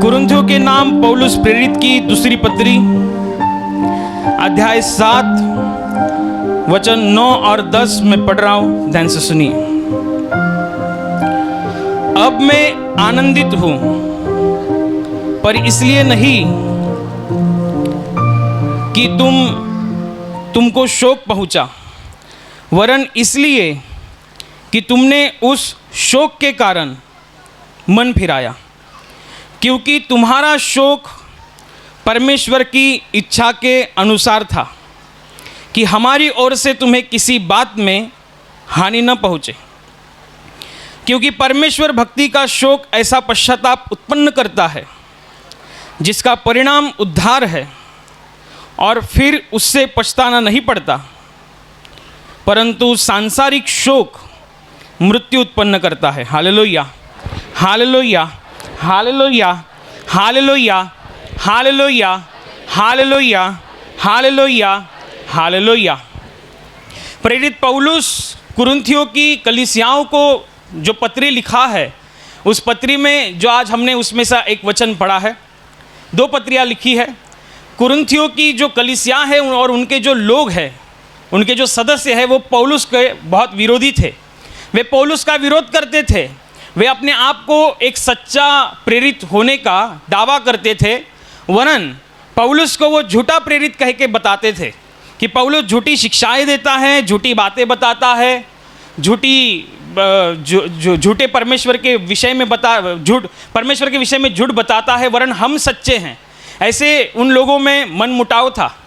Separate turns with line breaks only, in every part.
कुरिन्थियों के नाम पौलुस प्रेरित की दूसरी पत्री अध्याय 7 वचन 9 और 10 में पढ़ रहा हूं, ध्यान से सुनिए। अब मैं आनंदित हूं, पर इसलिए नहीं कि तुमको शोक पहुंचा, वरन इसलिए कि तुमने उस शोक के कारण मन फिराया, क्योंकि तुम्हारा शोक परमेश्वर की इच्छा के अनुसार था कि हमारी ओर से तुम्हें किसी बात में हानि न पहुँचे। क्योंकि परमेश्वर भक्ति का शोक ऐसा पश्चाताप उत्पन्न करता है जिसका परिणाम उद्धार है, और फिर उससे पछताना नहीं पड़ता, परंतु सांसारिक शोक मृत्यु उत्पन्न करता है। Hallelujah, hallelujah, hallelujah, hallelujah, hallelujah, hallelujah, hallelujah, hallelujah. प्रेरित पौलुस कुरिन्थियों की कलीसियाओं को जो पत्री लिखा है, उस पत्री में जो आज हमने उसमें से एक वचन पढ़ा है, दो पत्रियां लिखी है। कुरिन्थियों की जो कलीसिया है और उनके जो लोग हैं, उनके जो सदस्य हैं, वो पौलुस के बहुत विरोधी थे। वे पौलुस का विरोध करते थे। वे अपने आप को एक सच्चा प्रेरित होने का दावा करते थे, वरन पौलुस को वो झूठा प्रेरित कह के बताते थे कि पौलुस झूठी शिक्षाएं देता है, झूठी बातें बताता है, झूठे परमेश्वर के विषय में परमेश्वर के विषय में झूठ बताता है, वरन हम सच्चे हैं। ऐसे उन लोगों में मन मुटाव था।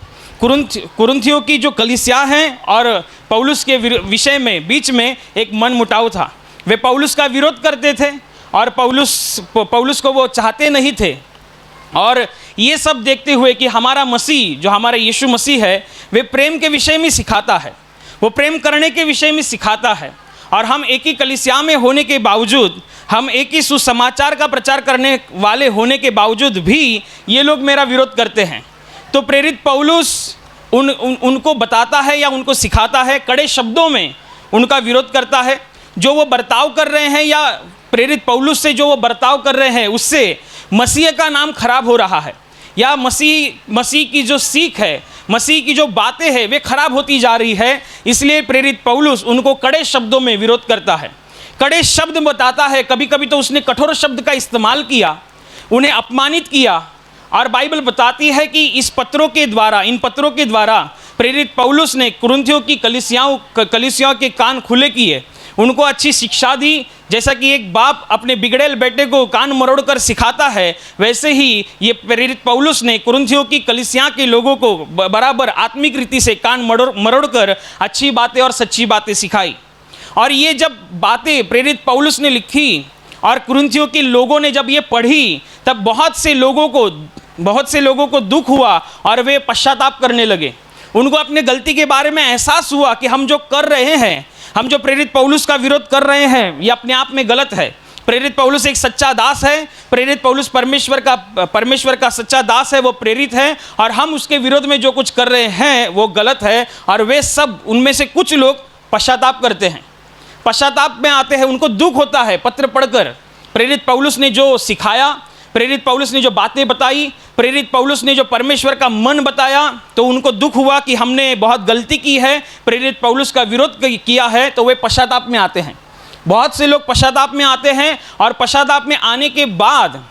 कुरिन्थियों की जो कलीसिया हैं और पौलुस के विषय में बीच में एक मन मुटाव था। वे पौलुस का विरोध करते थे और पौलुस को वो चाहते नहीं थे। और ये सब देखते हुए कि हमारा मसीह, जो हमारा यीशु मसीह है, वे प्रेम के विषय में सिखाता है, वो प्रेम करने के विषय में सिखाता है, और हम एक ही कलीसिया में होने के बावजूद, हम एक ही सुसमाचार का प्रचार करने वाले होने के बावजूद भी ये लोग मेरा विरोध करते हैं। तो प्रेरित पौलुस उनको बताता है या उनको सिखाता है, कड़े शब्दों में उनका विरोध करता है। जो वो बर्ताव कर रहे हैं या प्रेरित पौलुस से जो वो बर्ताव कर रहे हैं, उससे मसीह का नाम खराब हो रहा है, या मसीह की जो सीख है, मसीह की जो बातें हैं, वे खराब होती जा रही है। इसलिए प्रेरित पौलुस उनको कड़े शब्दों में विरोध करता है, कड़े शब्द बताता है। कभी कभी तो उसने कठोर शब्द का इस्तेमाल किया, उन्हें अपमानित किया। और बाइबल बताती है कि इन पत्रों के द्वारा प्रेरित पौलुस ने कुरिन्थियों की कलीसियाओं के कान खुले किए, उनको अच्छी शिक्षा दी। जैसा कि एक बाप अपने बिगड़ेल बेटे को कान मरोड़ कर सिखाता है, वैसे ही ये प्रेरित पौलुस ने कुरिन्थियों की कलीसिया के लोगों को बराबर आत्मिक रीति से कान मरोड़ कर अच्छी बातें और सच्ची बातें सिखाई। और ये जब बातें प्रेरित पौलुस ने लिखी और कुरिन्थियों के लोगों ने जब ये पढ़ी, तब बहुत से लोगों को दुख हुआ और वे पश्चाताप करने लगे। उनको अपने गलती के बारे में एहसास हुआ कि हम जो कर रहे हैं, हम जो प्रेरित पौलुस का विरोध कर रहे हैं, ये अपने आप में गलत है। प्रेरित पौलुस एक सच्चा दास है, प्रेरित पौलुस परमेश्वर का सच्चा दास है, वो प्रेरित है, और हम उसके विरोध में जो कुछ कर रहे हैं वो गलत है। और वे सब, उनमें से कुछ लोग पश्चाताप करते हैं, पश्चाताप में आते हैं, उनको दुख होता है पत्र पढ़कर। प्रेरित पौलुस ने जो सिखाया, प्रेरित पौलुस ने जो बातें बताई, प्रेरित पौलुस ने जो परमेश्वर का मन बताया, तो उनको दुख हुआ कि हमने बहुत गलती की है, प्रेरित पौलुस का विरोध किया है। तो वे पश्चाताप में आते हैं। बहुत से लोग पश्चाताप में आते हैं, और पश्चाताप में आने के बाद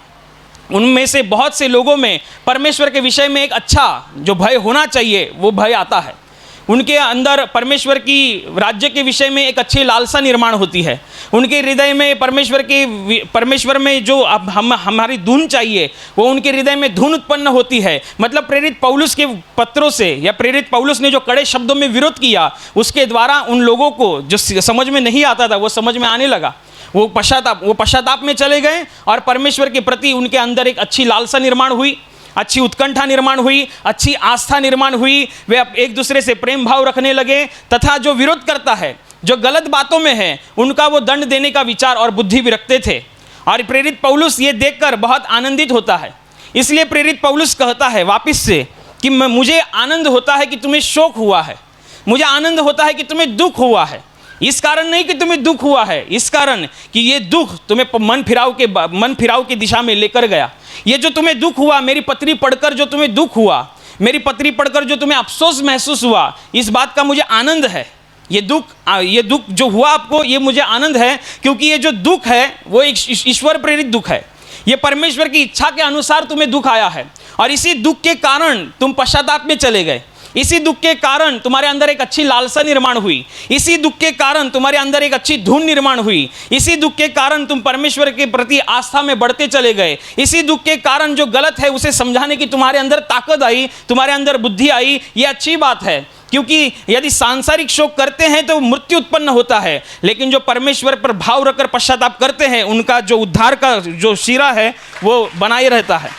उनमें से बहुत से लोगों में परमेश्वर के विषय में एक अच्छा जो भय होना चाहिए, वो भय आता है। उनके अंदर परमेश्वर की राज्य के विषय में एक अच्छी लालसा निर्माण होती है। उनके हृदय में परमेश्वर में जो हमारी धुन चाहिए, वो उनके हृदय में धुन उत्पन्न होती है। मतलब प्रेरित पौलुस के पत्रों से, या प्रेरित पौलुस ने जो कड़े शब्दों में विरोध किया, उसके द्वारा उन लोगों को जो समझ में नहीं आता था, वो समझ में आने लगा। वो पश्चाताप में चले गए, और परमेश्वर के प्रति उनके अंदर एक अच्छी लालसा निर्माण हुई, अच्छी उत्कंठा निर्माण हुई, अच्छी आस्था निर्माण हुई। वे एक दूसरे से प्रेम भाव रखने लगे, तथा जो विरोध करता है, जो गलत बातों में है, उनका वो दंड देने का विचार और बुद्धि भी रखते थे। और प्रेरित पौलुस ये देखकर बहुत आनंदित होता है। इसलिए प्रेरित पौलुस कहता है वापस से कि मुझे आनंद होता है कि तुम्हें शोक हुआ है, मुझे आनंद होता है कि तुम्हें दुख हुआ है, इस कारण नहीं कि तुम्हें दुख हुआ है, इस कारण कि ये दुख तुम्हें मन फिराव की दिशा में लेकर गया। ये जो तुम्हें दुख हुआ, मेरी पत्री पढ़कर जो तुम्हें दुख हुआ, मेरी पत्री पढ़कर जो तुम्हें अफसोस महसूस हुआ, इस बात का मुझे आनंद है। ये दुख जो हुआ आपको, ये मुझे आनंद है, क्योंकि ये जो दुख है वो एक ईश्वर प्रेरित दुख है। ये परमेश्वर की इच्छा के अनुसार तुम्हें दुख आया है, और इसी दुख के कारण तुम पश्चाताप में चले गए। इसी दुख के कारण तुम्हारे अंदर एक अच्छी लालसा निर्माण हुई। इसी दुख के कारण तुम्हारे अंदर एक अच्छी धुन निर्माण हुई। इसी दुख के कारण तुम परमेश्वर के प्रति आस्था में बढ़ते चले गए। इसी दुख के कारण जो गलत है उसे समझाने की तुम्हारे अंदर ताकत आई, तुम्हारे अंदर बुद्धि आई। ये अच्छी बात है, क्योंकि यदि सांसारिक शोक करते हैं तो मृत्यु उत्पन्न होता है, लेकिन जो परमेश्वर पर भाव रखकर पश्चाताप करते हैं, उनका जो उद्धार का जो शिरा है वो बनाए रहता है।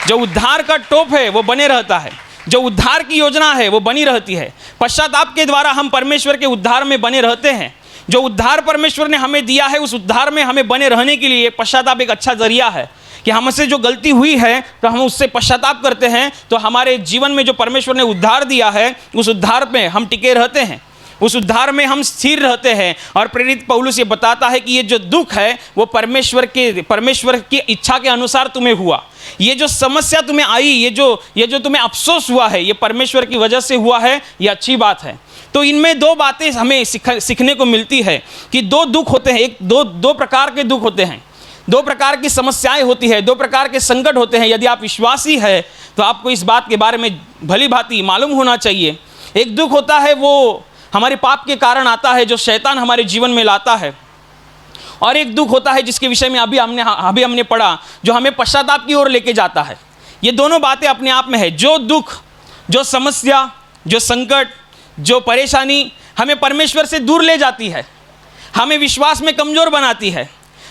जो उद्धार का टोप है वो बने रहता है। जो उद्धार की योजना है वो बनी रहती है। पश्चाताप के द्वारा हम परमेश्वर के उद्धार में बने रहते हैं। जो उद्धार परमेश्वर ने हमें दिया है, उस उद्धार में हमें बने रहने के लिए पश्चाताप एक अच्छा जरिया है कि हमसे जो गलती हुई है तो हम उससे पश्चाताप करते हैं, तो हमारे जीवन में जो परमेश्वर ने उद्धार दिया है उस उद्धार में हम टिके रहते हैं, उस उद्धार में हम स्थिर रहते हैं। और प्रेरित पौलुस ये बताता है कि ये जो दुख है वो परमेश्वर की इच्छा के अनुसार तुम्हें हुआ। ये जो समस्या तुम्हें आई, ये जो तुम्हें अफसोस हुआ है, ये परमेश्वर की वजह से हुआ है। ये अच्छी बात है। तो इनमें दो बातें हमें सीखने को मिलती है कि दो दुख होते हैं। दो प्रकार के दुख होते हैं, दो प्रकार की समस्याएं होती है, दो प्रकार के संकट होते हैं। यदि आप विश्वासी है तो आपको इस बात के बारे में भली भांति मालूम होना चाहिए। एक दुख होता है वो हमारे पाप के कारण आता है, जो शैतान हमारे जीवन में लाता है, और एक दुख होता है जिसके विषय में अभी हमने पढ़ा, जो हमें पश्चाताप की ओर लेके जाता है। ये दोनों बातें अपने आप में है। जो दुख, जो समस्या, जो संकट, जो परेशानी हमें परमेश्वर से दूर ले जाती है, हमें विश्वास में कमज़ोर बनाती है,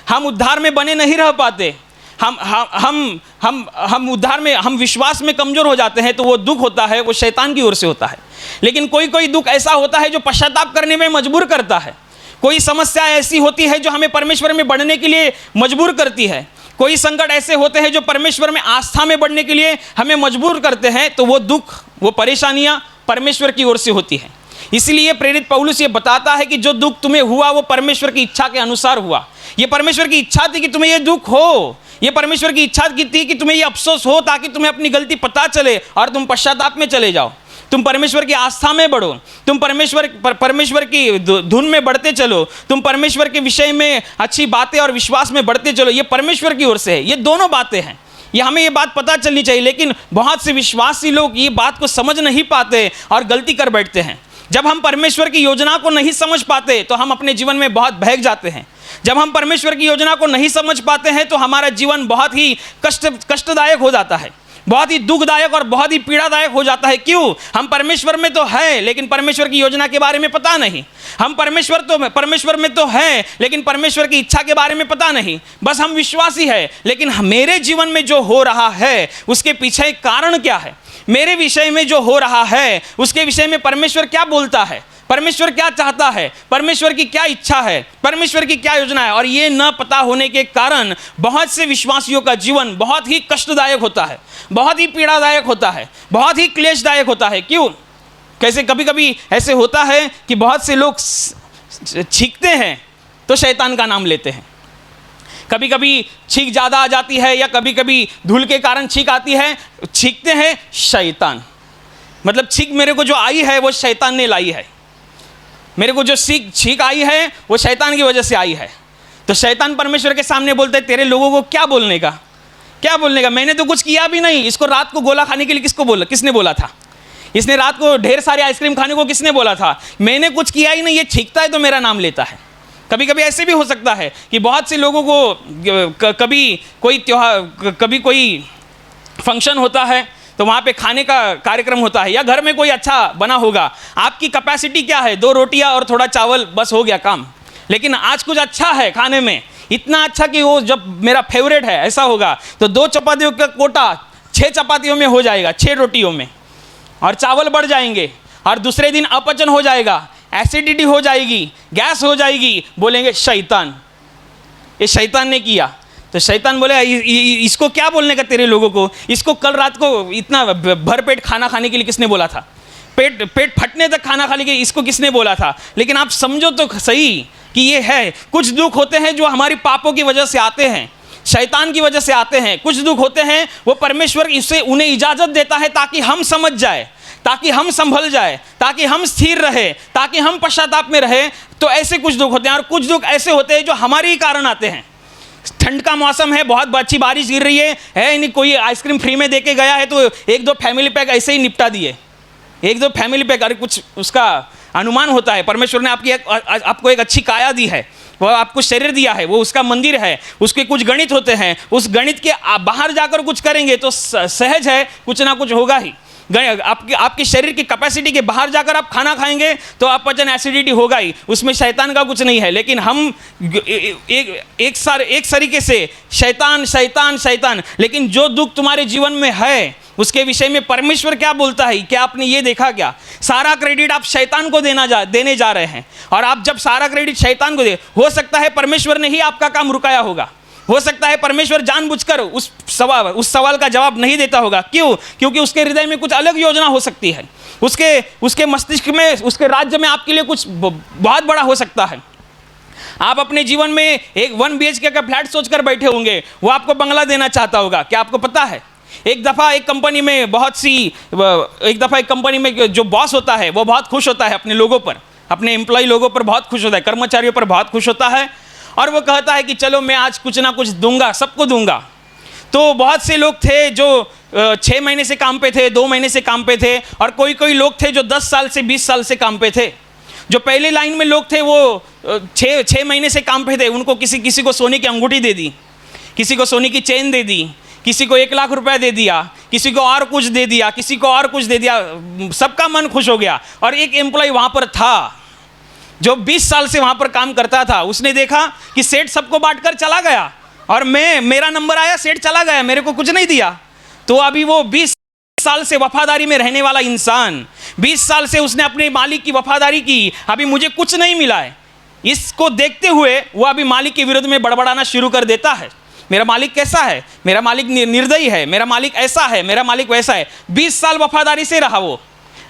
हम उद्धार में बने नहीं रह पाते, हम उद्धार में, हम विश्वास में कमज़ोर हो जाते हैं, तो वो दुख होता है वो शैतान की ओर से होता है। लेकिन कोई दुख ऐसा होता है जो पश्चाताप करने में मजबूर करता है। कोई समस्या ऐसी होती है जो हमें परमेश्वर में बढ़ने के लिए मजबूर करती है। कोई संकट ऐसे होते हैं जो परमेश्वर में आस्था में बढ़ने के लिए हमें मजबूर करते हैं। तो वो दुख, वो परेशानियाँ परमेश्वर की ओर से होती हैं। इसलिए प्रेरित पौलुस ये बताता है कि जो दुख तुम्हें हुआ वो परमेश्वर की इच्छा के अनुसार हुआ। ये परमेश्वर की इच्छा थी कि तुम्हें ये दुख हो, ये परमेश्वर की इच्छा की थी कि तुम्हें ये अफसोस हो, ताकि तुम्हें अपनी गलती पता चले और तुम पश्चाताप में चले जाओ, तुम परमेश्वर की आस्था में बढ़ो, तुम परमेश्वर की धुन में बढ़ते चलो, तुम परमेश्वर के विषय में अच्छी बातें और विश्वास में बढ़ते चलो। ये परमेश्वर की ओर से है। ये दोनों बातें हैं, ये हमें ये बात पता चलनी चाहिए। लेकिन बहुत से विश्वासी लोग ये बात को समझ नहीं पाते और गलती कर बैठते हैं। जब हम परमेश्वर की योजना को नहीं समझ पाते तो हम अपने जीवन में बहुत बहक जाते हैं। जब हम परमेश्वर की योजना को नहीं समझ पाते हैं तो हमारा जीवन बहुत ही कष्टदायक हो जाता है, बहुत ही दुखदायक और बहुत ही पीड़ादायक हो जाता है। क्यों? हम परमेश्वर में तो है लेकिन परमेश्वर की योजना के बारे में पता नहीं। हम परमेश्वर में तो है लेकिन परमेश्वर की इच्छा के बारे में पता नहीं। बस हम विश्वासी है, लेकिन मेरे जीवन में जो हो रहा है उसके पीछे कारण क्या है, मेरे विषय में जो हो रहा है उसके विषय में परमेश्वर क्या बोलता है, परमेश्वर क्या चाहता है, परमेश्वर की क्या इच्छा है, परमेश्वर की क्या योजना है। और ये न पता होने के कारण बहुत से विश्वासियों का जीवन बहुत ही कष्टदायक होता है, बहुत ही पीड़ादायक होता है, बहुत ही क्लेशदायक होता है। क्यों? कैसे कभी कभी ऐसे होता है कि बहुत से लोग छींकते हैं तो शैतान का नाम लेते हैं। कभी कभी छींक ज़्यादा आ जाती है या कभी कभी धूल के कारण छींक आती है, छींकते हैं शैतान, मतलब छींक मेरे को जो आई है वो शैतान ने लाई है, मेरे को जो छींक आई है वो शैतान की वजह से आई है। तो शैतान परमेश्वर के सामने बोलते हैं, तेरे लोगों को क्या बोलने का, मैंने तो कुछ किया भी नहीं। इसको रात को गोला खाने के लिए किसने बोला था? इसने रात को ढेर सारे आइसक्रीम खाने को किसने बोला था? मैंने कुछ किया ही नहीं, ये छींकता है तो मेरा नाम लेता है। कभी कभी ऐसे भी हो सकता है कि बहुत से लोगों को कभी कोई त्योहार, कभी कोई फंक्शन होता है तो वहाँ पे खाने का कार्यक्रम होता है, या घर में कोई अच्छा बना होगा। आपकी कैपेसिटी क्या है? 2 रोटियाँ और थोड़ा चावल, बस हो गया काम। लेकिन आज कुछ अच्छा है खाने में, इतना अच्छा कि वो जब मेरा फेवरेट है ऐसा होगा तो 2 चपातियों का कोटा 6 चपातियों में हो जाएगा, 6 रोटियों में, और चावल बढ़ जाएंगे और दूसरे दिन अपचन हो जाएगा, एसिडिटी हो जाएगी, गैस हो जाएगी। बोलेंगे शैतान, ये शैतान ने किया। तो शैतान बोले इसको क्या बोलने का तेरे लोगों को, इसको कल रात को इतना भरपेट खाना खाने के लिए किसने बोला था? पेट पेट फटने तक खाना खा लीजिए, इसको किसने बोला था? लेकिन आप समझो तो सही कि ये है, कुछ दुख होते हैं जो हमारी पापों की वजह से आते हैं, शैतान की वजह से आते हैं। कुछ दुख होते हैं वो परमेश्वर इससे उन्हें इजाजत देता है ताकि हम समझ जाए, ताकि हम संभल जाए, ताकि हम स्थिर रहे, ताकि हम पश्चाताप में रहे। तो ऐसे कुछ दुख होते हैं, और कुछ दुख ऐसे होते हैं जो हमारे ही कारण आते हैं। ठंड का मौसम है, बहुत अच्छी बारिश गिर रही है नहीं, कोई आइसक्रीम फ्री में दे के गया है तो एक दो फैमिली पैक ऐसे ही निपटा दिए, एक दो फैमिली पैक। अरे कुछ उसका अनुमान होता है, परमेश्वर ने आपको एक अच्छी काया दी है, वो आपको शरीर दिया है, वो उसका मंदिर है, उसके कुछ गणित होते हैं, उस गणित के बाहर जाकर कुछ करेंगे तो सहज है कुछ ना कुछ होगा ही। आपके शरीर की कैपेसिटी के बाहर जाकर आप खाना खाएंगे तो अपचन एसिडिटी होगा ही, उसमें शैतान का कुछ नहीं है। लेकिन हम एक तरीके से शैतान शैतान शैतान। लेकिन जो दुख तुम्हारे जीवन में है उसके विषय में परमेश्वर क्या बोलता है, क्या आपने ये देखा? क्या सारा क्रेडिट आप शैतान को देने जा रहे हैं? और आप जब सारा क्रेडिट शैतान को हो सकता है परमेश्वर ने ही आपका काम रुकाया होगा, हो सकता है परमेश्वर जानबूझकर उस सवाल का जवाब नहीं देता होगा। क्यों? क्योंकि उसके हृदय में कुछ अलग योजना हो सकती है, उसके मस्तिष्क में, उसके राज्य में आपके लिए कुछ बहुत बड़ा हो सकता है। आप अपने जीवन में एक 1 BHK का फ्लैट सोचकर बैठे होंगे, वो आपको बंगला देना चाहता होगा। क्या आपको पता है? एक दफ़ा एक कंपनी में जो बॉस होता है वो बहुत खुश होता है अपने लोगों पर, अपने एम्प्लॉय लोगों पर बहुत खुश होता है, कर्मचारियों पर बहुत खुश होता है, और वो कहता है कि चलो मैं आज कुछ ना कुछ दूंगा, सबको दूंगा। तो बहुत से लोग थे जो 6 महीने से काम पे थे, 2 महीने से काम पे थे, और कोई लोग थे जो 10 साल से 20 साल से काम पे थे। जो पहले लाइन में लोग थे वो 6 महीने से काम पे थे, उनको किसी को सोने की अंगूठी दे दी, किसी को सोने की चेन दे दी, किसी को 1 लाख रुपए दे दिया, किसी को और कुछ दे दिया, किसी को और कुछ दे दिया, सबका मन खुश हो गया। और एक एम्प्लॉय वहाँ पर था जो 20 साल से वहाँ पर काम करता था, उसने देखा कि सेठ सबको बांटकर चला गया और मेरा नंबर आया, सेठ चला गया, मेरे को कुछ नहीं दिया। तो अभी वो 20 साल से वफादारी में रहने वाला इंसान, 20 साल से उसने अपने मालिक की वफादारी की, अभी मुझे कुछ नहीं मिला है, इसको देखते हुए वो अभी मालिक के विरुद्ध में बड़बड़ाना शुरू कर देता है। मेरा मालिक कैसा है, मेरा मालिक निर्दयी है, मेरा मालिक ऐसा है, मेरा मालिक वैसा है। 20 साल वफादारी से रहा वो,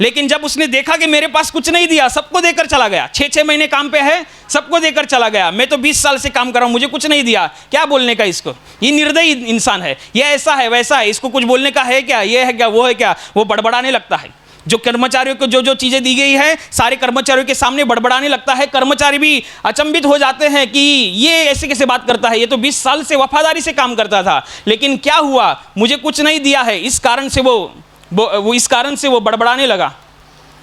लेकिन जब उसने देखा कि मेरे पास कुछ नहीं दिया, सबको देकर चला गया, 6 महीने काम पे है, सबको देकर चला गया, मैं तो 20 साल से काम कर रहा हूँ, मुझे कुछ नहीं दिया, क्या बोलने का इसको? ये निर्दयी इंसान है, ये ऐसा है वैसा है, इसको कुछ बोलने का है क्या? ये है क्या, वो है क्या? वो बड़बड़ाने लगता है। जो कर्मचारियों को जो चीज़ें दी गई है सारे कर्मचारियों के सामने बड़बड़ाने लगता है। कर्मचारी भी अचंभित हो जाते हैं कि ये ऐसे कैसे बात करता है, ये तो 20 साल से वफादारी से काम करता था, लेकिन क्या हुआ, मुझे कुछ नहीं दिया है। इस कारण से वो बड़बड़ाने लगा।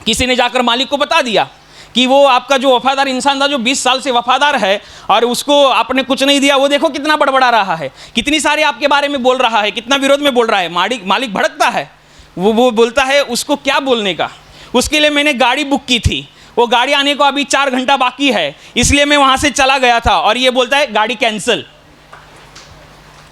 किसी ने जाकर मालिक को बता दिया कि वो आपका जो वफादार इंसान था, जो 20 साल से वफादार है और उसको आपने कुछ नहीं दिया, वो देखो कितना बड़बड़ा रहा है, कितनी सारी आपके बारे में बोल रहा है, कितना विरोध में बोल रहा है। मालिक भड़कता है, वो बोलता है उसको क्या बोलने का, उसके लिए मैंने गाड़ी बुक की थी, वो गाड़ी आने को अभी 4 घंटा बाकी है, इसलिए मैं वहाँ से चला गया था, और ये बोलता है गाड़ी कैंसिल।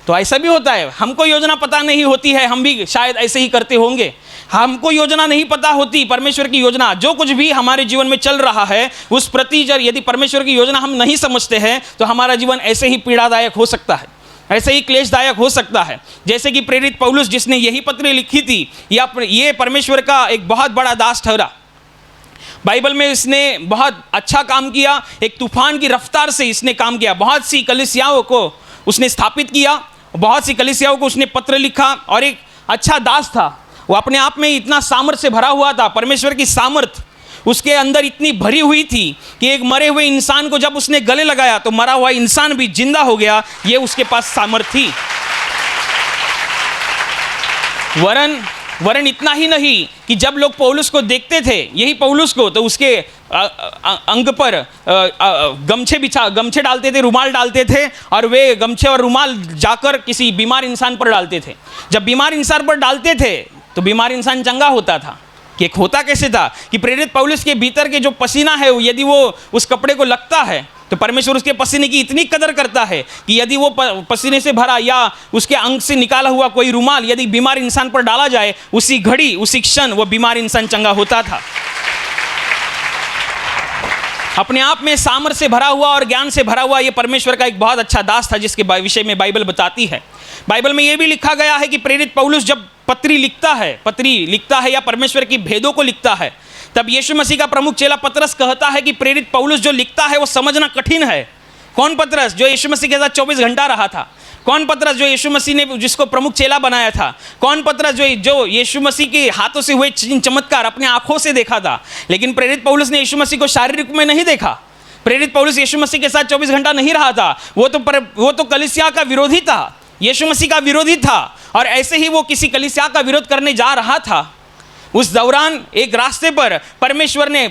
तो ऐसा भी होता है, हमको योजना पता नहीं होती है, हम भी शायद ऐसे ही करते होंगे। हमको योजना नहीं पता होती, परमेश्वर की योजना, जो कुछ भी हमारे जीवन में चल रहा है उस प्रति यदि परमेश्वर की योजना हम नहीं समझते हैं तो हमारा जीवन ऐसे ही पीड़ादायक हो सकता है, ऐसे ही क्लेशदायक हो सकता है। जैसे कि प्रेरित पौलुस जिसने यही पत्र लिखी थी, ये परमेश्वर का एक बहुत बड़ा दास ठहरा। बाइबल में इसने बहुत अच्छा काम किया, एक तूफान की रफ्तार से इसने काम किया, बहुत सी कलीसियाओं को उसने स्थापित किया, बहुत सी कलीसियाओं को उसने पत्र लिखा, और एक अच्छा दास था। वो अपने आप में इतना सामर्थ से भरा हुआ था, परमेश्वर की सामर्थ उसके अंदर इतनी भरी हुई थी कि एक मरे हुए इंसान को जब उसने गले लगाया तो मरा हुआ इंसान भी जिंदा हो गया, ये उसके पास सामर्थ थी। वरन इतना ही नहीं कि जब लोग पौलुस को देखते थे, यही पौलुस को, तो उसके अंग पर गमछे डालते थे, रुमाल डालते थे, और वे गमछे और रुमाल जाकर किसी बीमार इंसान पर डालते थे। जब बीमार इंसान पर डालते थे तो बीमार इंसान चंगा होता था। कि होता कैसे था कि प्रेरित पौलुस के भीतर के जो पसीना है, यदि वो उस कपड़े को लगता है तो परमेश्वर उसके पसीने की इतनी कदर करता है कि यदि वो पसीने से भरा या उसके अंग से निकाला हुआ कोई रुमाल यदि बीमार इंसान पर डाला जाए, उसी घड़ी उसी क्षण वो बीमार इंसान चंगा होता था। अपने आप में सामर्थ्य से भरा हुआ और ज्ञान से भरा हुआ ये परमेश्वर का एक बहुत अच्छा दास था, जिसके विषय में बाइबल बताती है। बाइबल में ये भी लिखा गया है कि प्रेरित पौलुस जब पत्री लिखता है या परमेश्वर की भेदों को लिखता है, तब यीशु मसीह का प्रमुख चेला पतरस कहता है कि प्रेरित पौलुस जो लिखता है वो समझना कठिन है। कौन पतरस? जो यीशु मसीह के साथ 24 घंटा रहा था। कौन पतरस? जो यीशु मसीह ने जिसको प्रमुख चेला बनाया था। कौन पतरस? जो यीशु मसीह के हाथों से हुए चमत्कार अपने आंखों से देखा था। लेकिन प्रेरित पौलुस ने यीशु मसीह को शारीरिक में नहीं देखा। प्रेरित पौलुस यीशु मसीह के साथ 24 घंटा नहीं रहा था। वो तो कलीसिया का विरोधी था, यीशु मसीह का विरोधी था, और ऐसे ही वो किसी कलीसिया का विरोध करने जा रहा था। उस दौरान एक रास्ते पर परमेश्वर ने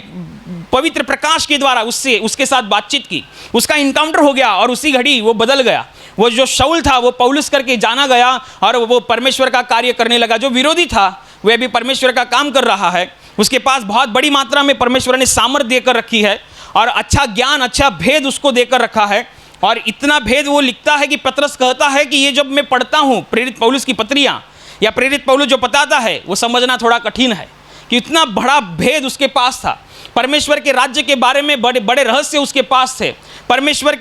पवित्र प्रकाश के द्वारा उसके साथ बातचीत की, उसका इनकाउंटर हो गया और उसी घड़ी वो बदल गया। वो जो शाऊल था वो पौलुस करके जाना गया और वो परमेश्वर का कार्य करने लगा। जो विरोधी था वह भी परमेश्वर का काम कर रहा है। उसके पास बहुत बड़ी मात्रा में परमेश्वर ने सामर्थ्य देकर रखी है और अच्छा ज्ञान, अच्छा भेद उसको देकर रखा है। और इतना भेद वो लिखता है कि पतरस कहता है कि ये जब मैं पढ़ता हूँ प्रेरित पौलुस की पत्रियाँ या प्रेरित पौलुस जो बताता है वो समझना थोड़ा कठिन है कि इतना बड़ा भेद उसके पास था। परमेश्वर के राज्य के बारे में बड़े बड़े रहस्य उसके पास थे। परमेश्वर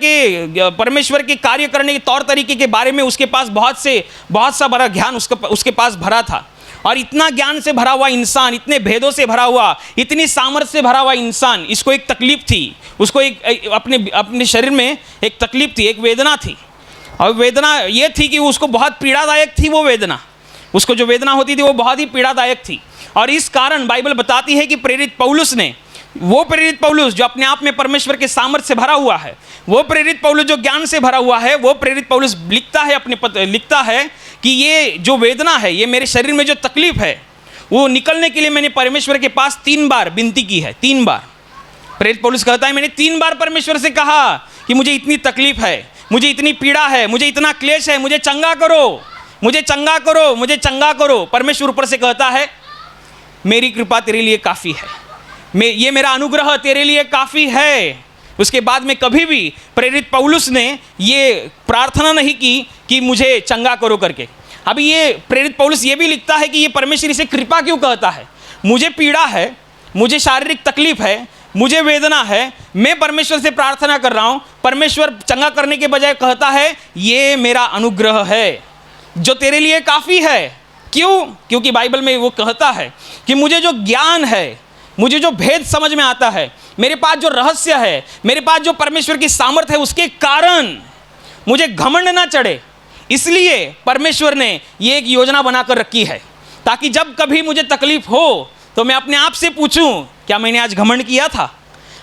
के कार्य करने के तौर तरीके के बारे में उसके पास बहुत सा बड़ा ज्ञान उसके पास भरा था। और इतना ज्ञान से भरा हुआ इंसान, इतने भेदों से भरा हुआ, इतनी सामर्थ्य से भरा हुआ इंसान, इसको एक तकलीफ थी, उसको एक अपने शरीर में एक तकलीफ थी, एक वेदना थी। और वेदना ये थी कि उसको बहुत पीड़ादायक थी। वो वेदना, उसको जो वेदना होती थी वो बहुत ही पीड़ादायक थी। और इस कारण बाइबल बताती है कि प्रेरित पौलुस ने, वो प्रेरित पौलुस जो अपने आप में परमेश्वर के सामर्थ्य से भरा हुआ है, वो प्रेरित पौलुस जो ज्ञान से भरा हुआ है, वो प्रेरित पौलुस लिखता है कि ये जो वेदना है, ये मेरे शरीर में जो तकलीफ है, वो निकलने के लिए मैंने परमेश्वर के पास 3 बार विनती की है। 3 बार प्रेरित पौलुस कहता है मैंने 3 बार परमेश्वर से कहा कि मुझे इतनी तकलीफ है, मुझे इतनी पीड़ा है, मुझे इतना क्लेश है, मुझे चंगा करो, मुझे चंगा करो, मुझे चंगा करो। परमेश्वर ऊपर से कहता है मेरी कृपा तेरे लिए काफ़ी है, ये मेरा अनुग्रह तेरे लिए काफ़ी है। उसके बाद में कभी भी प्रेरित पौलुस ने ये प्रार्थना नहीं की कि मुझे चंगा करो करके। अभी ये प्रेरित पौलुस ये भी लिखता है कि ये परमेश्वर इसे कृपा क्यों कहता है। मुझे पीड़ा है, मुझे शारीरिक तकलीफ है, मुझे वेदना है, मैं परमेश्वर से प्रार्थना कर रहा हूँ, परमेश्वर चंगा करने के बजाय कहता है ये मेरा अनुग्रह है जो तेरे लिए काफ़ी है। क्यों? क्योंकि बाइबल में वो कहता है कि मुझे जो ज्ञान है, मुझे जो भेद समझ में आता है, मेरे पास जो रहस्य है, मेरे पास जो परमेश्वर की सामर्थ्य है, उसके कारण मुझे घमंड ना चढ़े। इसलिए परमेश्वर ने ये एक योजना बनाकर रखी है ताकि जब कभी मुझे तकलीफ हो तो मैं अपने आप से पूछूं क्या मैंने आज घमंड किया था,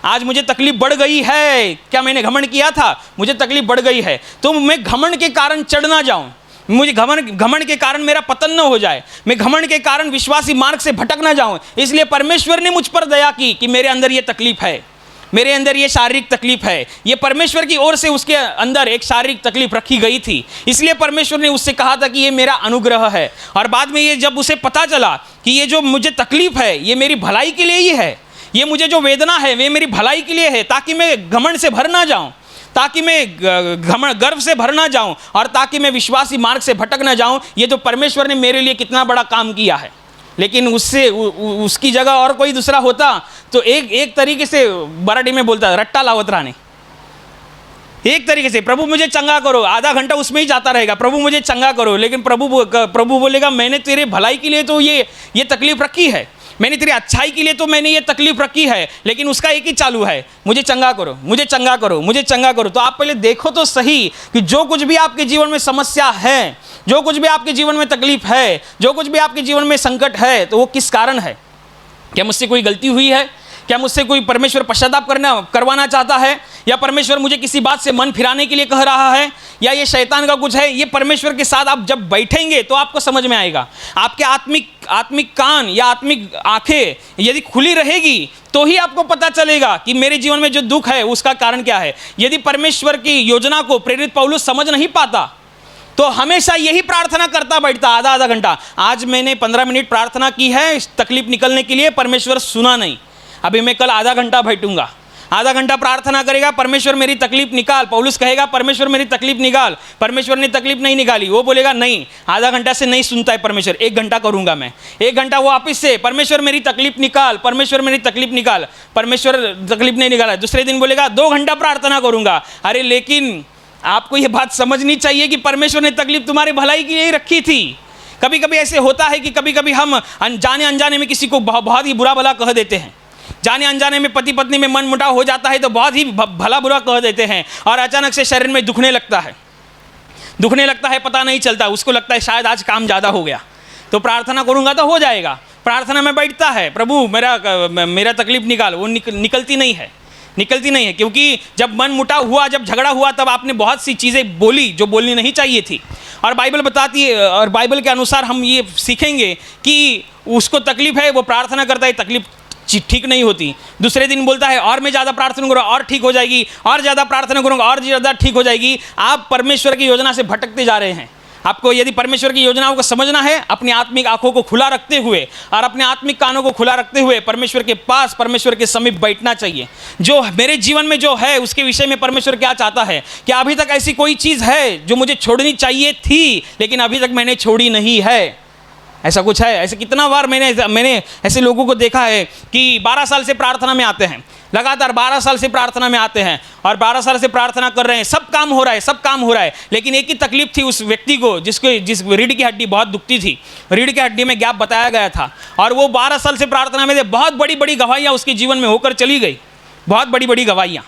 आज मुझे तकलीफ बढ़ गई है, क्या मैंने घमंड किया था, मुझे तकलीफ बढ़ गई है, तो मैं घमंड के कारण चढ़ ना जाऊं, मुझे घमंड के कारण मेरा पतन न हो जाए, मैं घमंड के कारण विश्वासी मार्ग से भटक ना जाऊं। इसलिए परमेश्वर ने मुझ पर दया की कि मेरे अंदर ये तकलीफ है, मेरे अंदर ये शारीरिक तकलीफ है। ये परमेश्वर की ओर से उसके अंदर एक शारीरिक तकलीफ रखी गई थी, इसलिए परमेश्वर ने उससे कहा था कि ये मेरा अनुग्रह है। और बाद में ये जब उसे पता चला कि ये जो मुझे तकलीफ है ये मेरी भलाई के लिए ही है, ये मुझे जो वेदना है वे मेरी भलाई के लिए है, ताकि मैं घमंड से भर ना जाऊं, ताकि मैं गर्व से भर ना जाऊं और ताकि मैं विश्वासी मार्ग से भटक ना जाऊं। ये तो परमेश्वर ने मेरे लिए कितना बड़ा काम किया है। लेकिन उसकी जगह और कोई दूसरा होता तो एक तरीके से बराडी में बोलता रट्टा लावत रहने, एक तरीके से प्रभु मुझे चंगा करो, आधा घंटा उसमें ही जाता रहेगा, प्रभु मुझे चंगा करो। लेकिन प्रभु बोलेगा मैंने तेरे भलाई के लिए तो ये तकलीफ रखी है, मैंने तेरी अच्छाई के लिए तो मैंने ये तकलीफ रखी है, लेकिन उसका एक ही चालू है, मुझे चंगा करो, मुझे चंगा करो, मुझे चंगा करो। तो आप पहले देखो तो सही कि जो कुछ भी आपके जीवन में समस्या है, जो कुछ भी आपके जीवन में तकलीफ है, जो कुछ भी आपके जीवन में संकट है, तो वो किस कारण है। क्या मुझसे कोई गलती हुई है? क्या मुझसे कोई परमेश्वर पश्चाताप करवाना चाहता है, या परमेश्वर मुझे किसी बात से मन फिराने के लिए कह रहा है, या ये शैतान का कुछ है? ये परमेश्वर के साथ आप जब बैठेंगे तो आपको समझ में आएगा। आपके आत्मिक कान या आत्मिक आंखें यदि खुली रहेगी तो ही आपको पता चलेगा कि मेरे जीवन में जो दुख है उसका कारण क्या है। यदि परमेश्वर की योजना को प्रेरित पौलुस समझ नहीं पाता तो हमेशा यही प्रार्थना करता बैठता आधा घंटा। आज मैंने 15 मिनट प्रार्थना की है तकलीफ निकलने के लिए, परमेश्वर सुना नहीं, अभी मैं कल आधा घंटा बैठूंगा, आधा घंटा प्रार्थना करेगा, परमेश्वर मेरी तकलीफ निकाल। पौलुस कहेगा परमेश्वर मेरी तकलीफ निकाल, परमेश्वर ने तकलीफ नहीं निकाली, वो बोलेगा नहीं, आधा घंटा से नहीं सुनता है परमेश्वर, 1 घंटा करूंगा मैं, 1 घंटा वो वापिस से परमेश्वर मेरी तकलीफ निकाल, परमेश्वर मेरी तकलीफ निकाल, परमेश्वर तकलीफ नहीं निकाला। दूसरे दिन बोलेगा 2 घंटा प्रार्थना करूंगा। अरे लेकिन आपको ये बात समझनी चाहिए कि परमेश्वर ने तकलीफ तुम्हारी भलाई के लिए ही रखी थी, कभी कभी ऐसे होता है कि कभी कभी हम जाने अनजाने में किसी को बहुत ही बुरा भला कह देते हैं। जाने अनजाने में पति पत्नी में मन मुटाव हो जाता है तो बहुत ही भला बुरा कह देते हैं, और अचानक से शरीर में दुखने लगता है, पता नहीं चलता, उसको लगता है शायद आज काम ज़्यादा हो गया, तो प्रार्थना करूँगा तो हो जाएगा। प्रार्थना में बैठता है, प्रभु मेरा तकलीफ निकाल, वो निकलती नहीं है, क्योंकि जब मन मुटाव हुआ, जब झगड़ा हुआ, तब आपने बहुत सी चीज़ें बोली जो बोलनी नहीं चाहिए थी। और बाइबल बताती है, और बाइबल के अनुसार हम ये सीखेंगे कि उसको तकलीफ है, वो प्रार्थना करता है, तकलीफ ठीक नहीं होती। दूसरे दिन बोलता है और मैं ज़्यादा प्रार्थना करूँगा और ठीक हो जाएगी, और ज़्यादा प्रार्थना करूँगा और ज़्यादा ठीक हो जाएगी। आप परमेश्वर की योजना से भटकते जा रहे हैं। आपको यदि परमेश्वर की योजनाओं को समझना है, अपनी आत्मिक आंखों को खुला रखते हुए और अपने आत्मिक कानों को खुला रखते हुए परमेश्वर के पास, परमेश्वर के समीप बैठना चाहिए। जो मेरे जीवन में जो है उसके विषय में परमेश्वर क्या चाहता है, क्या अभी तक ऐसी कोई चीज़ है जो मुझे छोड़नी चाहिए थी लेकिन अभी तक मैंने छोड़ी नहीं है? ऐसा कुछ है? ऐसे कितना बार मैंने ऐसे लोगों को देखा है कि 12 साल से प्रार्थना में आते हैं, लगातार 12 साल से प्रार्थना में आते हैं और 12 साल से प्रार्थना कर रहे हैं, सब काम हो रहा है, लेकिन एक ही तकलीफ थी उस व्यक्ति को, जिस रीढ़ की हड्डी बहुत दुखती थी, रीढ़ की हड्डी में गैप बताया गया था, और वो 12 साल से प्रार्थना में थे। बहुत बड़ी बड़ी गवाहियाँ उसके जीवन में होकर चली गई, बहुत बड़ी बड़ी गवाहियाँ।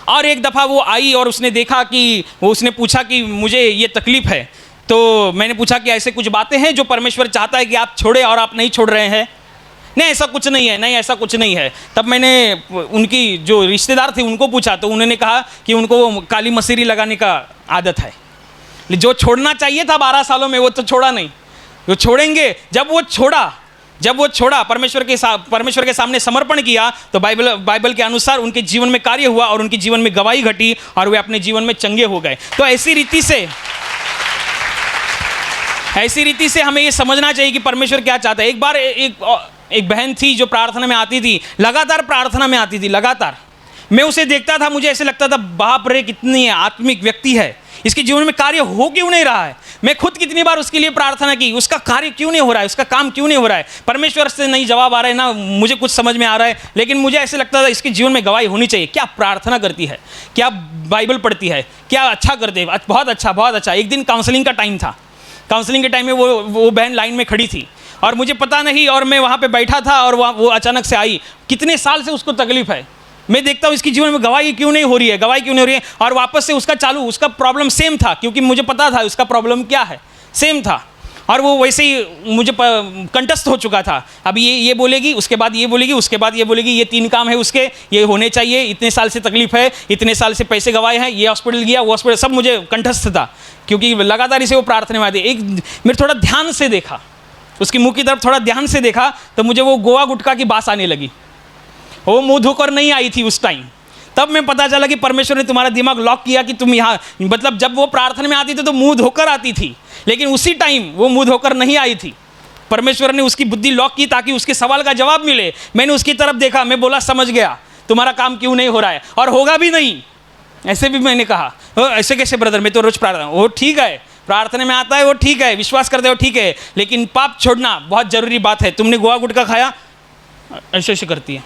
और एक दफ़ा वो आई और उसने देखा कि उसने पूछा कि मुझे ये तकलीफ़ है, तो मैंने पूछा कि ऐसे कुछ बातें हैं जो परमेश्वर चाहता है कि आप छोड़े और आप नहीं छोड़ रहे हैं? नहीं, ऐसा कुछ नहीं है, नहीं ऐसा कुछ नहीं है। तब मैंने उनकी जो रिश्तेदार थे उनको पूछा, तो उन्होंने कहा कि उनको काली मसीरी लगाने का आदत है। जो छोड़ना चाहिए था 12 सालों में वो तो छोड़ा नहीं, वो छोड़ेंगे। जब वो छोड़ा परमेश्वर के सामने समर्पण किया, तो बाइबल के अनुसार उनके जीवन में कार्य हुआ और उनके जीवन में गवाही घटी और वे अपने जीवन में चंगे हो गए। तो ऐसी रीति से हमें ये समझना चाहिए कि परमेश्वर क्या चाहता है। एक बार एक बहन थी जो प्रार्थना में आती थी, लगातार प्रार्थना में आती थी, लगातार। मैं उसे देखता था, मुझे ऐसे लगता था बाप रे कितनी आत्मिक व्यक्ति है, इसके जीवन में कार्य हो क्यों नहीं रहा है। मैं खुद कितनी बार उसके लिए प्रार्थना की, उसका कार्य क्यों नहीं हो रहा है, उसका काम क्यों नहीं हो रहा है। परमेश्वर से नहीं जवाब आ रहा है, ना मुझे कुछ समझ में आ रहा है, लेकिन मुझे ऐसे लगता था इसके जीवन में गवाही होनी चाहिए। क्या प्रार्थना करती है, क्या बाइबल पढ़ती है, क्या अच्छा करते हैं, बहुत अच्छा। एक दिन काउंसलिंग का टाइम था, काउंसलिंग के टाइम में वो बहन लाइन में खड़ी थी और मुझे पता नहीं, और मैं वहाँ पे बैठा था और वो अचानक से आई। कितने साल से उसको तकलीफ है, मैं देखता हूँ इसके जीवन में गवाही क्यों नहीं हो रही है, और वापस से उसका प्रॉब्लम सेम था, क्योंकि मुझे पता था उसका प्रॉब्लम क्या है, सेम था। और वो वैसे ही मुझे कंटस्ट हो चुका था। अब ये बोलेगी, उसके बाद ये बोलेगी, उसके बाद ये बोलेगी, ये 3 काम है उसके, ये होने चाहिए, इतने साल से तकलीफ है, इतने साल से पैसे गवाए हैं, ये हॉस्पिटल गया, वो हॉस्पिटल, सब मुझे कंटस्ट था, क्योंकि लगातार इसे वो प्रार्थना में आती। मेरे थोड़ा ध्यान से देखा, उसकी मुंह की तरफ थोड़ा ध्यान से देखा, तो मुझे वो गोवा गुटखा की बात आने लगी। वो मुँह धोकर नहीं आई थी उस टाइम। तब मैं पता चला कि परमेश्वर ने तुम्हारा दिमाग लॉक किया कि तुम यहाँ, मतलब जब वो प्रार्थना में आती थी तो मुंह धोकर आती थी, लेकिन उसी टाइम वो मुंह धोकर नहीं आई थी। परमेश्वर ने उसकी बुद्धि लॉक की ताकि उसके सवाल का जवाब मिले। मैंने उसकी तरफ देखा, मैं बोला समझ गया तुम्हारा काम क्यों नहीं हो रहा है, और होगा भी नहीं। ऐसे भी मैंने कहा, ऐसे कैसे ब्रदर, मैं तो रोज प्रार्थना, वो ठीक है, प्रार्थना में आता है वो ठीक है, विश्वास करते हो ठीक है, लेकिन पाप छोड़ना बहुत ज़रूरी बात है। तुमने गोवा गुटखा खाया, ऐसे करती है।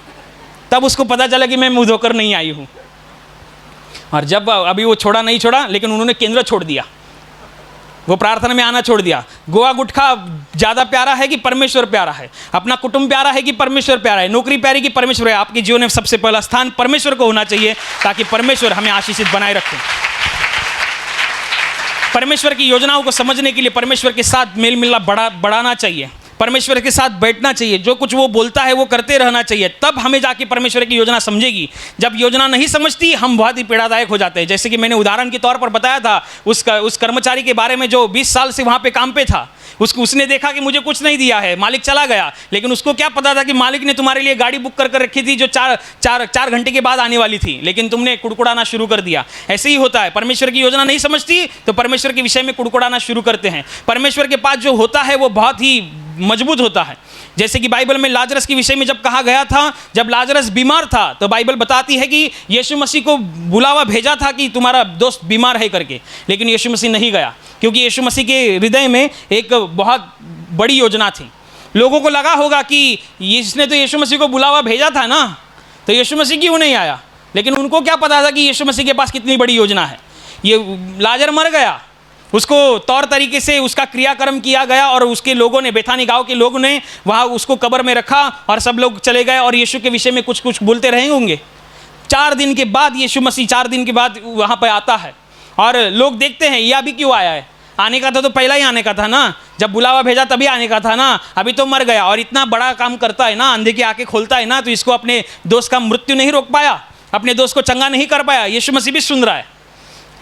तब उसको पता चला कि मैं मुँह धोकर नहीं आई हूँ। और जब अभी वो नहीं छोड़ा, लेकिन उन्होंने केंद्र छोड़ दिया, वो प्रार्थना में आना छोड़ दिया। गोवा गुटखा ज़्यादा प्यारा है कि परमेश्वर प्यारा है, अपना कुटुंब प्यारा है कि परमेश्वर प्यारा है, नौकरी प्यारी कि परमेश्वर है। आपके जीवन में सबसे पहला स्थान परमेश्वर को होना चाहिए, ताकि परमेश्वर हमें आशीषित बनाए रखें। परमेश्वर की योजनाओं को समझने के लिए परमेश्वर के साथ मेल मिलना बढ़ाना चाहिए, परमेश्वर के साथ बैठना चाहिए, जो कुछ वो बोलता है वो करते रहना चाहिए, तब हमें जाके परमेश्वर की योजना समझेगी। जब योजना नहीं समझती हम बहुत ही पीड़ादायक हो जाते हैं। जैसे कि मैंने उदाहरण के तौर पर बताया था उस कर्मचारी के बारे में जो 20 साल से वहाँ पे काम पे था। उसने देखा कि मुझे कुछ नहीं दिया है, मालिक चला गया, लेकिन उसको क्या पता था कि मालिक ने तुम्हारे लिए गाड़ी बुक कर रखी थी जो 4 घंटे के बाद आने वाली थी, लेकिन तुमने कुड़कुड़ाना शुरू कर दिया। ऐसे ही होता है, परमेश्वर की योजना नहीं समझती तो परमेश्वर के विषय में कुड़कुड़ाना शुरू करते हैं। परमेश्वर के पास जो होता है वो बहुत ही मजबूत होता है। जैसे कि बाइबल में लाजरस के विषय में जब कहा गया था, जब लाजरस बीमार था, तो बाइबल बताती है कि यीशु मसीह को बुलावा भेजा था कि तुम्हारा दोस्त बीमार है करके, लेकिन यीशु मसीह नहीं गया, क्योंकि यीशु मसीह के हृदय में एक बहुत बड़ी योजना थी। लोगों को लगा होगा कि इसने तो यीशु मसीह को बुलावा भेजा था ना, तो यीशु मसीह क्यों नहीं आया, लेकिन उनको क्या पता था कि यीशु मसीह के पास कितनी बड़ी योजना है। ये लाजर मर गया, उसको तौर तरीके से उसका क्रियाक्रम किया गया और उसके लोगों ने, बेथानी गांव के लोगों ने वहाँ उसको कब्र में रखा और सब लोग चले गए और यीशु के विषय में कुछ कुछ बोलते रहे होंगे। 4 दिन के बाद यीशु मसीह 4 दिन के बाद वहाँ पर आता है और लोग देखते हैं ये अभी क्यों आया है, आने का था तो पहला ही आने का था ना, जब बुलावा भेजा तभी आने का था ना, अभी तो मर गया और इतना बड़ा काम करता है ना, अंधे की आंखें खोलता है ना, तो इसको अपने दोस्त का मृत्यु नहीं रोक पाया, अपने दोस्त को चंगा नहीं कर पाया। यीशु मसीह भी सुन रहा है,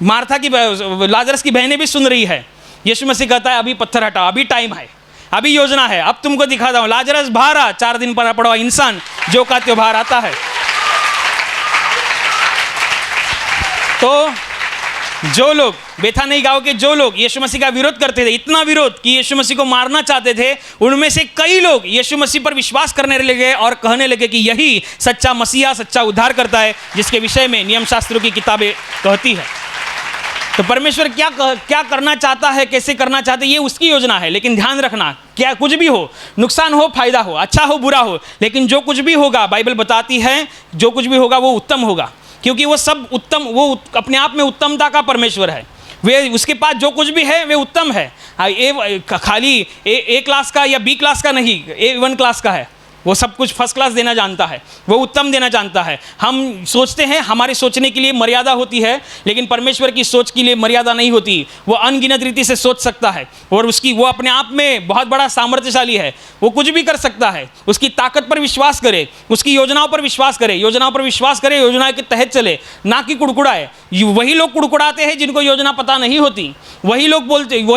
मार्था की, लाजरस की बहनें भी सुन रही है। यीशु मसीह कहता है अभी पत्थर हटाओ, अभी टाइम है, अभी योजना है, अब तुमको दिखाता हूँ। लाजरस बाहर आ, 4 दिन पर पड़ा इंसान जो का त्यों बाहर आता है। तो जो लोग बेथानी गांव के जो लोग यीशु मसीह का विरोध करते थे, इतना विरोध कि यीशु मसीह को मारना चाहते थे, उनमें से कई लोग यीशु मसीह पर विश्वास करने लगे और कहने लगे कि यही सच्चा मसीहा, सच्चा उद्धार करता है, जिसके विषय में नियम शास्त्रों की किताबें कहती है। तो परमेश्वर क्या करना चाहता है, कैसे करना चाहता है, ये उसकी योजना है। लेकिन ध्यान रखना, क्या कुछ भी हो, नुकसान हो, फायदा हो, अच्छा हो, बुरा हो, लेकिन जो कुछ भी होगा, बाइबल बताती है जो कुछ भी होगा वो उत्तम होगा, क्योंकि वो सब उत्तम, वो अपने आप में उत्तमता का परमेश्वर है। वे उसके पास जो कुछ भी है वे उत्तम है। खाली ए क्लास का या बी क्लास का नहीं, A1 क्लास का है। वो सब कुछ फर्स्ट क्लास देना जानता है, वो उत्तम देना जानता है। हम सोचते हैं हमारे सोचने के लिए मर्यादा होती है, लेकिन परमेश्वर की सोच के लिए मर्यादा नहीं होती। वो अनगिनत रीति से सोच सकता है और वो अपने आप में बहुत बड़ा सामर्थ्यशाली है, वो कुछ भी कर सकता है। उसकी ताकत पर विश्वास करे, उसकी योजनाओं पर विश्वास करे, योजनाओं पर विश्वास करे, योजना के तहत चले, ना कि कुड़कुड़ाए। वही लोग कुड़कुड़ाते हैं जिनको योजना पता नहीं होती, वही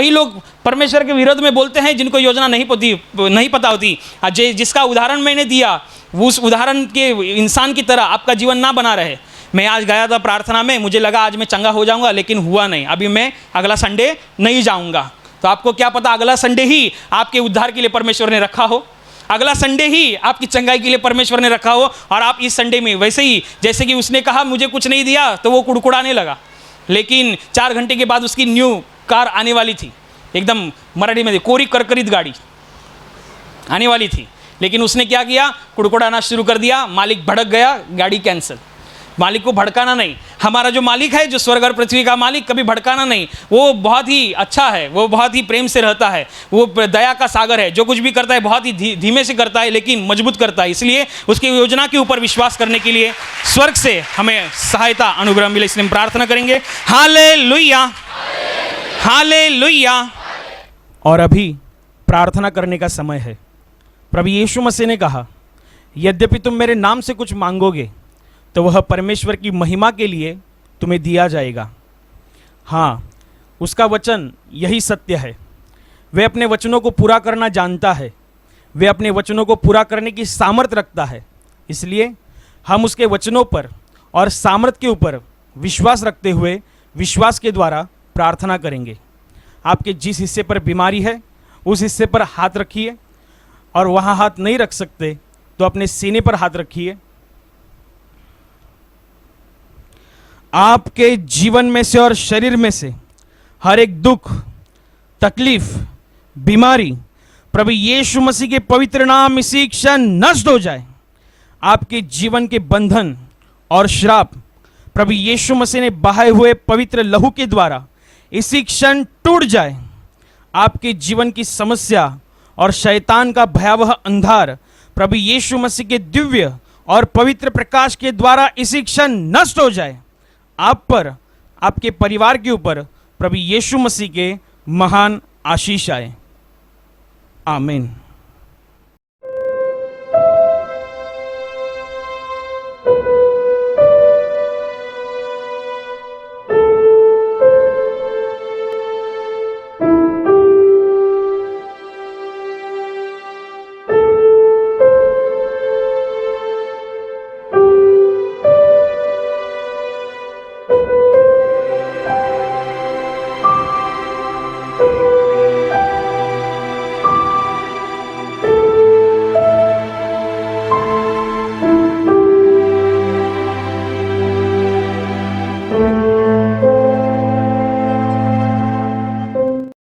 लोग परमेश्वर के विरोध में बोलते हैं जिनको योजना नहीं पता होती। जिसका उदाहरण मैंने दिया, उस उदाहरण के इंसान की तरह आपका जीवन ना बना रहे। मैं आज गया था प्रार्थना में, मुझे लगा आज मैं चंगा हो जाऊंगा, लेकिन हुआ नहीं। अभी मैं अगला संडे नहीं जाऊंगा। तो आपको क्या पता अगला संडे ही आपके उद्धार के लिए परमेश्वर ने रखा हो, अगला संडे ही आपकी चंगाई के लिए परमेश्वर ने रखा हो, और आप इस संडे में वैसे ही, जैसे कि उसने कहा मुझे कुछ नहीं दिया तो वो कुड़कुड़ाने लगा, लेकिन 4 घंटे के बाद उसकी न्यू कार आने वाली थी, एकदम मराठी में कोरी करकरीत गाड़ी आने वाली थी, लेकिन उसने क्या किया, कुड़कुड़ाना शुरू कर दिया। मालिक भड़क गया, गाड़ी कैंसिल। मालिक को भड़काना नहीं। हमारा जो मालिक है, जो स्वर्ग और पृथ्वी का मालिक, कभी भड़काना नहीं। वो बहुत ही अच्छा है, वो बहुत ही प्रेम से रहता है, वो दया का सागर है। जो कुछ भी करता है बहुत ही धीमे से करता है, लेकिन मजबूत करता है। इसलिए उसकी योजना के ऊपर विश्वास करने के लिए स्वर्ग से हमें सहायता अनुग्रह मिले, इसलिए हम प्रार्थना करेंगे। Hallelujah, hallelujah. और अभी प्रार्थना करने का समय है। प्रभु यीशु मसीह ने कहा, यद्यपि तुम मेरे नाम से कुछ मांगोगे तो वह परमेश्वर की महिमा के लिए तुम्हें दिया जाएगा। हाँ, उसका वचन यही सत्य है। वह अपने वचनों को पूरा करना जानता है, वह अपने वचनों को पूरा करने की सामर्थ रखता है। इसलिए हम उसके वचनों पर और सामर्थ के ऊपर विश्वास रखते हुए विश्वास के द्वारा प्रार्थना करेंगे। आपके जिस हिस्से पर बीमारी है उस हिस्से पर हाथ रखिए, और वहाँ हाथ नहीं रख सकते तो अपने सीने पर हाथ रखिए। आपके जीवन में से और शरीर में से हर एक दुख, तकलीफ, बीमारी प्रभु यीशु मसीह के पवित्र नाम इसी क्षण नष्ट हो जाए। आपके जीवन के बंधन और श्राप प्रभु यीशु मसीह ने बहाए हुए पवित्र लहू के द्वारा इसी क्षण टूट जाए। आपके जीवन की समस्या और शैतान का भयावह अंधार प्रभु यीशु मसीह के दिव्य और पवित्र प्रकाश के द्वारा इसी क्षण नष्ट हो जाए। आप पर, आपके परिवार के ऊपर प्रभु यीशु मसीह के महान आशीष आए। आमीन।